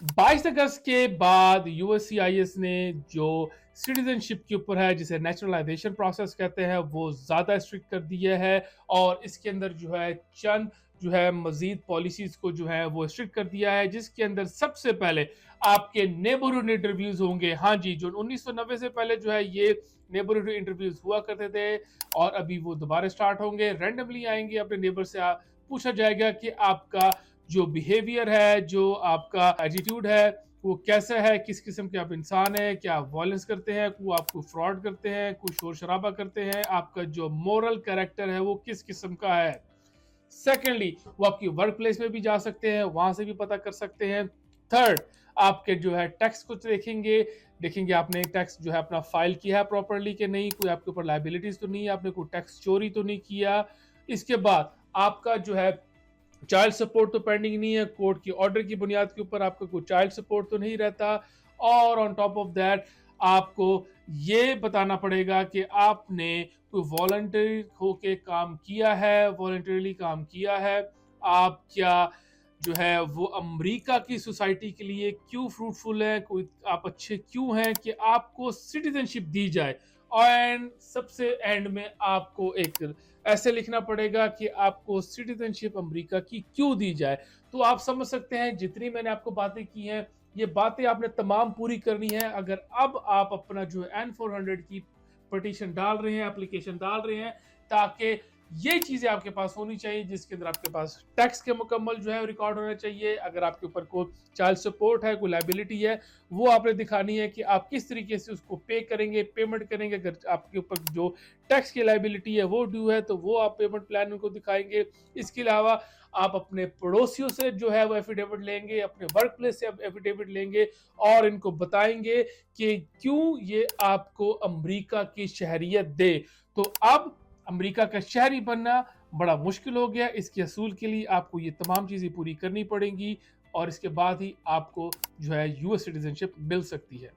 22 अगस्त के बाद यूएससीआईएस ने जो सिटीजनशिप के ऊपर है, जिसे नेचुरलाइजेशन प्रोसेस कहते हैं, वो ज़्यादा स्ट्रिक्ट कर दिया है। और इसके अंदर जो है चंद जो है मज़ीद पॉलिसीज़ को जो है वो स्ट्रिक्ट कर दिया है, जिसके अंदर सबसे पहले आपके नेबरहुड इंटरव्यूज़ होंगे। हाँ जी, जो 1990 से पहले जो है ये नेबरहुड इंटरव्यूज़ हुआ करते थे और अभी वो दोबारा स्टार्ट होंगे। रैंडमली आएँगे, अपने नेबर से पूछा जाएगा कि आपका जो बिहेवियर है, जो आपका एटीट्यूड है, वो कैसा है, किस किस्म के आप इंसान हैं, क्या आप वायलेंस करते हैं, को आप कोई फ्रॉड करते हैं, कोई शोर शराबा करते हैं, आपका जो मोरल कैरेक्टर है वो किस किस्म का है। सेकेंडली, वो आपकी वर्क प्लेस में भी जा सकते हैं, वहां से भी पता कर सकते हैं। थर्ड, आपके जो है टैक्स कुछ देखेंगे, देखेंगे आपने टैक्स जो है अपना फाइल किया है प्रॉपरली कि नहीं, कोई आपके ऊपर लाइबिलिटीज तो नहीं है, आपने कोई टैक्स चोरी तो नहीं किया। इसके बाद आपका जो है चाइल्ड सपोर्ट तो पेंडिंग नहीं है, कोर्ट की ऑर्डर की बुनियाद के ऊपर आपका कोई चाइल्ड सपोर्ट तो नहीं रहता। और ऑन टॉप ऑफ दैट आपको ये बताना पड़ेगा कि आपने कोई वॉलंटरी होके काम किया है, वॉलंटरीली काम किया है। आप क्या जो है वो अमेरिका की सोसाइटी के लिए क्यों फ्रूटफुल है, कोई आप अच्छे क्यों हैं कि आपको सिटीजनशिप दी जाए। एंड सबसे एंड में आपको एक ऐसे लिखना पड़ेगा कि आपको सिटीजनशिप अमेरिका की क्यों दी जाए। तो आप समझ सकते हैं जितनी मैंने आपको बातें की हैं, ये बातें आपने तमाम पूरी करनी है। अगर अब आप अपना जो है N400 की पटिशन डाल रहे हैं, एप्लीकेशन डाल रहे हैं, ताकि ये चीजें आपके पास होनी चाहिए, जिसके अंदर आपके पास टैक्स के मुकम्मल जो है रिकॉर्ड होना चाहिए। अगर आपके ऊपर कोई चाइल्ड सपोर्ट है, कोई लाइबिलिटी है, वो आपने दिखानी है कि आप किस तरीके से उसको पे करेंगे, पेमेंट करेंगे। अगर आपके ऊपर जो टैक्स की लाइबिलिटी है वो ड्यू है, तो वो आप पेमेंट प्लान उनको दिखाएंगे। इसके अलावा आप अपने पड़ोसियों से जो है वो एफिडेविट लेंगे, अपने वर्क प्लेस से एफिडेविट लेंगे और इनको बताएंगे कि क्यों ये आपको अमेरिका की शहरियत दे। तो अब अमेरिका का शहरी बनना बड़ा मुश्किल हो गया। इसके असूल के लिए आपको ये तमाम चीज़ें पूरी करनी पड़ेंगी और इसके बाद ही आपको जो है यूएस सिटीजनशिप मिल सकती है।